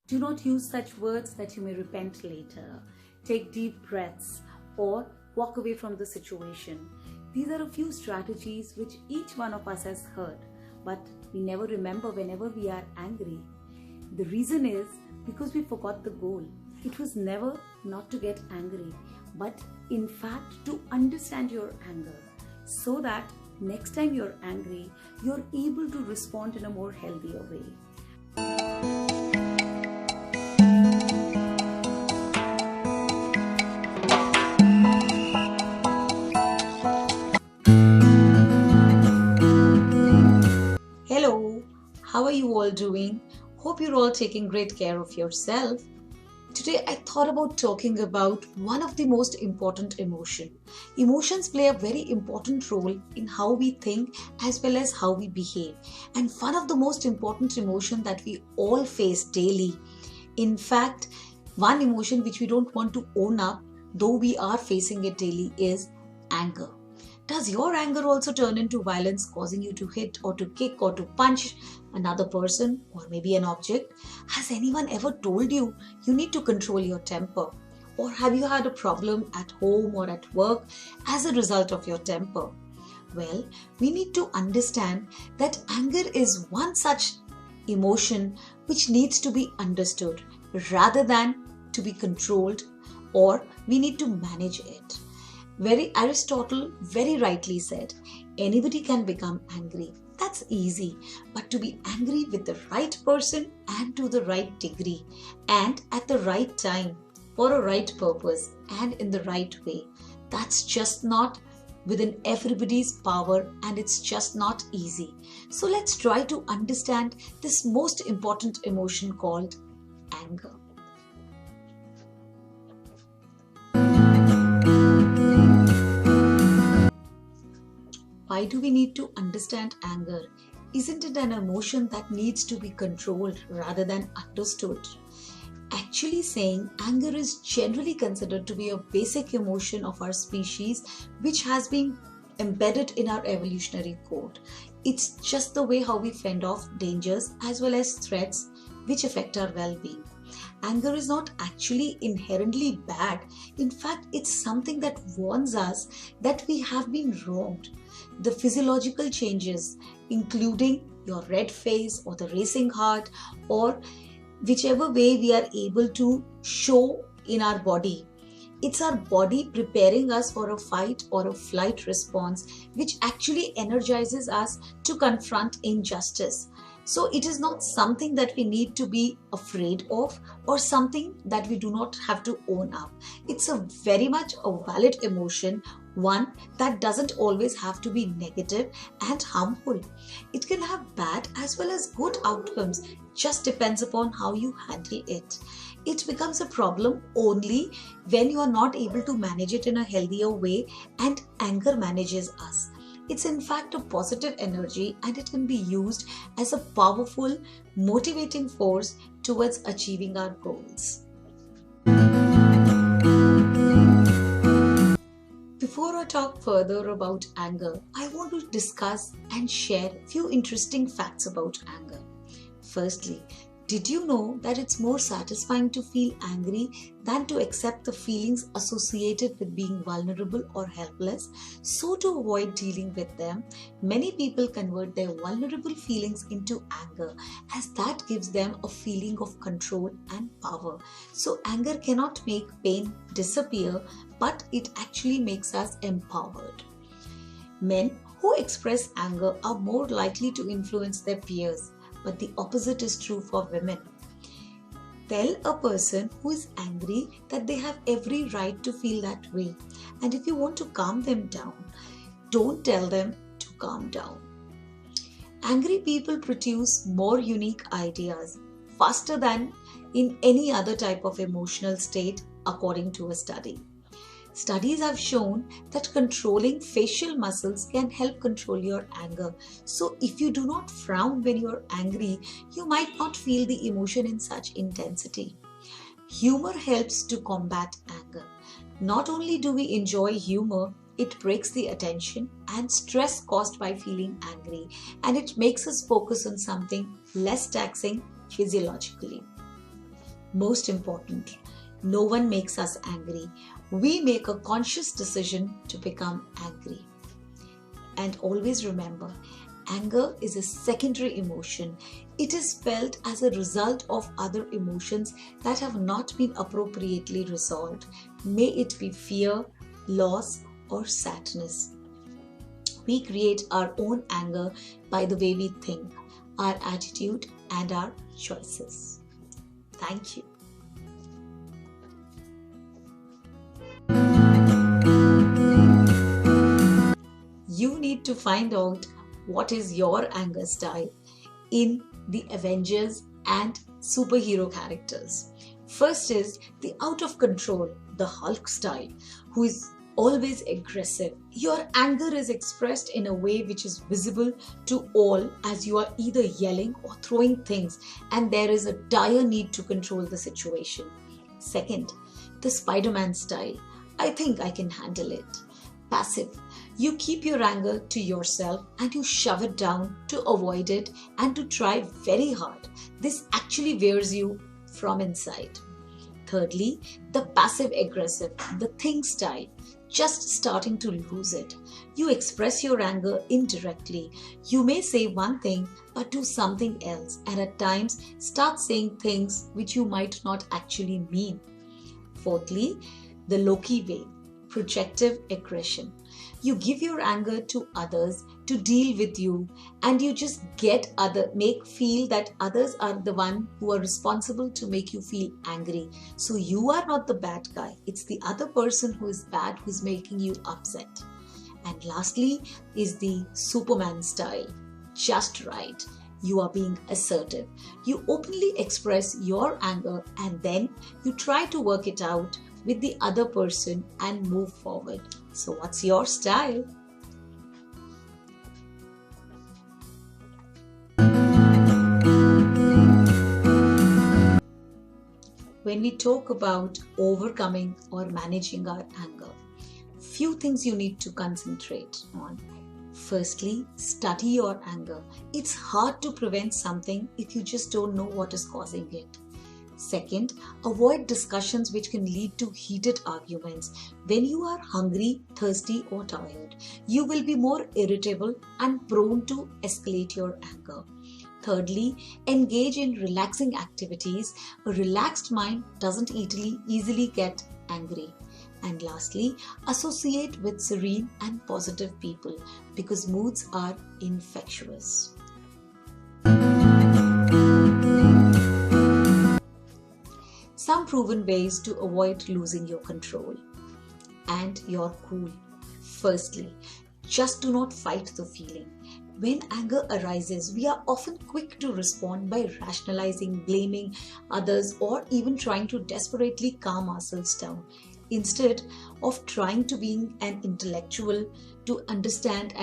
Do not use such words that you may repent later. Take deep breaths or walk away from the situation. These are a few strategies which each one of us has heard, but we never remember whenever we are angry. The reason is because we forgot the goal. It was never not to get angry, but in fact to understand your anger, so that next time you're angry, you're able to respond in a more healthier way. Hello, how are you all doing? Hope you're all taking great care of yourself. Today I thought about talking about one of the most important emotions. Emotions play a very important role in how we think as well as how we behave. And one of the most important emotions that we all face daily. In fact, one emotion which we don't want to own up, though we are facing it daily, is anger. Does your anger also turn into violence, causing you to hit or to kick or to punch another person or maybe an object? Has anyone ever told you you need to control your temper? Or have you had a problem at home or at work as a result of your temper? Well, we need to understand that anger is one such emotion which needs to be understood rather than to be controlled, or we need to manage it. Aristotle very rightly said, anybody can become angry. That's easy. But to be angry with the right person and to the right degree and at the right time for a right purpose and in the right way, that's just not within everybody's power, and it's just not easy. So let's try to understand this most important emotion called anger. Why do we need to understand anger? Isn't it an emotion that needs to be controlled rather than understood? Actually saying, anger is generally considered to be a basic emotion of our species which has been embedded in our evolutionary code. It's just the way how we fend off dangers as well as threats which affect our well-being. Anger is not actually inherently bad. In fact, it's something that warns us that we have been wronged. The physiological changes, including your red face or the racing heart or whichever way we are able to show in our body, it's our body preparing us for a fight or a flight response which actually energizes us to confront injustice. So it is not something that we need to be afraid of or something that we do not have to own up. It's a very much a valid emotion, one that doesn't always have to be negative and harmful. It can have bad as well as good outcomes, just depends upon how you handle it. It becomes a problem only when you are not able to manage it in a healthier way and anger manages us. It's in fact a positive energy, and it can be used as a powerful, motivating force towards achieving our goals. Before I talk further about anger, I want to discuss and share a few interesting facts about anger. Firstly, did you know that it's more satisfying to feel angry than to accept the feelings associated with being vulnerable or helpless? So to avoid dealing with them, many people convert their vulnerable feelings into anger, as that gives them a feeling of control and power. So anger cannot make pain disappear, but it actually makes us empowered. Men who express anger are more likely to influence their peers. But the opposite is true for women. Tell a person who is angry that they have every right to feel that way. And if you want to calm them down, don't tell them to calm down. Angry people produce more unique ideas faster than in any other type of emotional state, according to a study. Studies have shown that controlling facial muscles can help control your anger. So if you do not frown when you are angry, you might not feel the emotion in such intensity. Humor helps to combat anger. Not only do we enjoy humor, it breaks the attention and stress caused by feeling angry, and it makes us focus on something less taxing physiologically. Most important, no one makes us angry. We make a conscious decision to become angry. And always remember, anger is a secondary emotion. It is felt as a result of other emotions that have not been appropriately resolved. May it be fear, loss, or sadness. We create our own anger by the way we think, our attitude, and our choices. Thank you. You need to find out what is your anger style in the Avengers and superhero characters. First is the out of control, the Hulk style, who is always aggressive. Your anger is expressed in a way which is visible to all as you are either yelling or throwing things, and there is a dire need to control the situation. Second, the Spider-Man style. I think I can handle it. Passive. You keep your anger to yourself and you shove it down to avoid it and to try very hard. This actually wears you from inside. Thirdly, the passive aggressive, the think style, just starting to lose it. You express your anger indirectly. You may say one thing but do something else, and at times start saying things which you might not actually mean. Fourthly, the Loki way, projective aggression. You give your anger to others to deal with you, and you just make feel that others are the one who are responsible to make you feel angry. So you are not the bad guy. It's the other person who is bad who's making you upset. And lastly is the Superman style. Just right. You are being assertive. You openly express your anger and then you try to work it out with the other person and move forward. So what's your style? When we talk about overcoming or managing our anger, few things you need to concentrate on. Firstly, study your anger. It's hard to prevent something if you just don't know what is causing it. Second, avoid discussions which can lead to heated arguments. When you are hungry, thirsty, or tired, you will be more irritable and prone to escalate your anger. Thirdly, engage in relaxing activities. A relaxed mind doesn't easily get angry. And lastly, associate with serene and positive people because moods are infectious. Some proven ways to avoid losing your control and your cool. Firstly, just do not fight the feeling. When anger arises, we are often quick to respond by rationalizing, blaming others, or even trying to desperately calm ourselves down. Instead of trying to be an intellectual to understand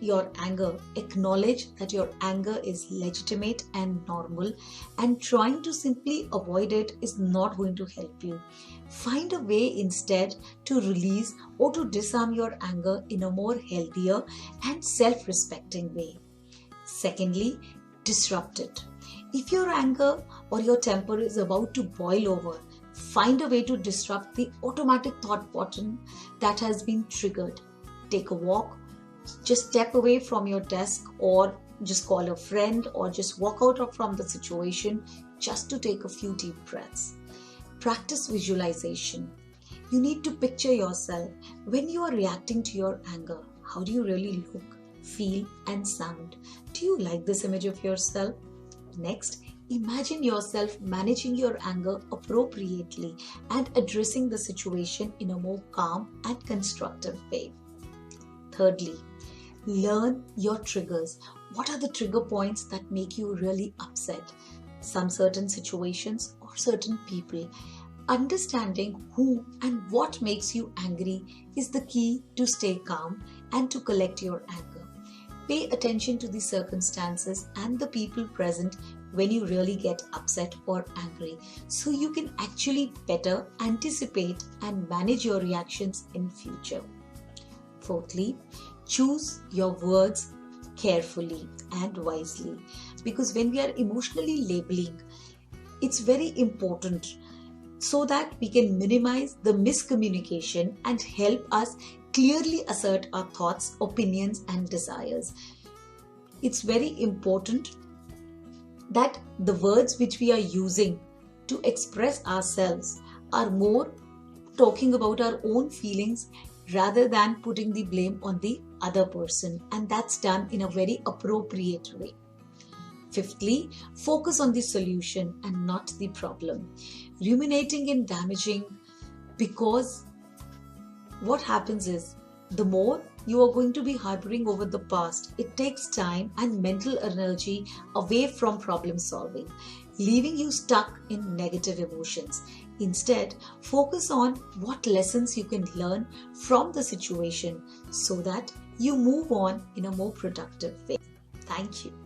your anger, acknowledge that your anger is legitimate and normal, and trying to simply avoid it is not going to help you. Find a way instead to release or to disarm your anger in a more healthier and self-respecting way. Secondly, disrupt it. If your anger or your temper is about to boil over, find a way to disrupt the automatic thought pattern that has been triggered. Take a walk. Just step away from your desk or just call a friend or just walk out from the situation just to take a few deep breaths. Practice visualization. You need to picture yourself when you are reacting to your anger. How do you really look, feel, and sound? Do you like this image of yourself? Next, imagine yourself managing your anger appropriately and addressing the situation in a more calm and constructive way. Thirdly, learn your triggers. What are the trigger points that make you really upset? Some certain situations or certain people. Understanding who and what makes you angry is the key to stay calm and to collect your anger. Pay attention to the circumstances and the people present when you really get upset or angry, so you can actually better anticipate and manage your reactions in future. Fourthly, choose your words carefully and wisely, because when we are emotionally labeling, It's very important so that we can minimize the miscommunication and help us clearly assert our thoughts, opinions, and desires. It's very important that the words which we are using to express ourselves are more talking about our own feelings rather than putting the blame on the other person, and that's done in a very appropriate way. Fifthly, focus on the solution and not the problem. Ruminating and damaging, because what happens is the more you are going to be harboring over the past, it takes time and mental energy away from problem solving, leaving you stuck in negative emotions. Instead, focus on what lessons you can learn from the situation so that you move on in a more productive way. Thank you.